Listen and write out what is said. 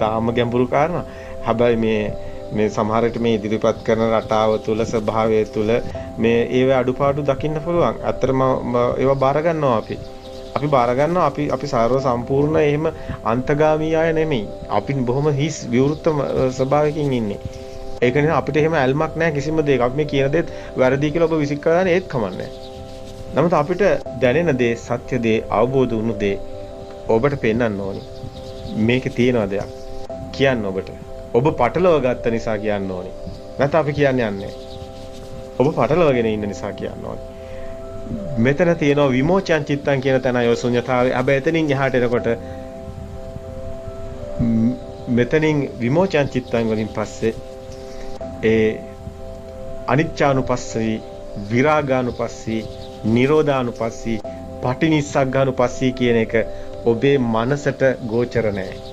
තාම ගැඹුරු කාරණා. හැබැයි මේ සමහර විට මේ ඉදිරිපත් කරන රටාව තුළ ස්වභාවය තුළ මේ ඒවේ අඩුපාඩු දකින්න පුළුවන්. ඇත්තටම ඒවා බාර ගන්නවා අපි. අපි බාර ගන්නවා අපි සාරව සම්පූර්ණ එහෙම අන්තගාමී අය නෙමෙයි. අපි බොහොම හිස් විවෘත ස්වභාවයකින් ඉන්නේ. ඒක නිසා අපිට එහෙම ඇල්මක් නැහැ කිසිම දෙයක. අපි මේ කියන දේත් වැරදි කියලා ඔබ විසික් කරලා ඒත් කමන්නේ. නමුත් අපිට දැනෙන දේ, සත්‍ය දේ, අවබෝධ වුණු දේ ඔබට පෙන්වන්න ඕනි. මේකේ තියෙන දෙයක් කියන්න ඔබට. ඔබ පටලව ගත්ත නිසා කියන්න ඕනි. නැත්නම් අපි කියන්නේ නැහැ. ඔබ පටලවගෙන ඉන්න නිසා කියන්න ඕනි. මෙතන තියෙනවා විමෝචන චිත්තං කියන තැනයි ඔය ශුන්‍යතාවය. හැබැයි එතනින් එහාට එනකොට මෙතනින් විමෝචන චිත්තං වලින් පස්සේ ඒ අනිච්චානුපස්සී, විරාගානුපස්සී, නිරෝධානුපස්සී, පටිනිස්සග්ගානුපස්සී කියන එක ඔබේ මනසට ගෝචර නැහැ.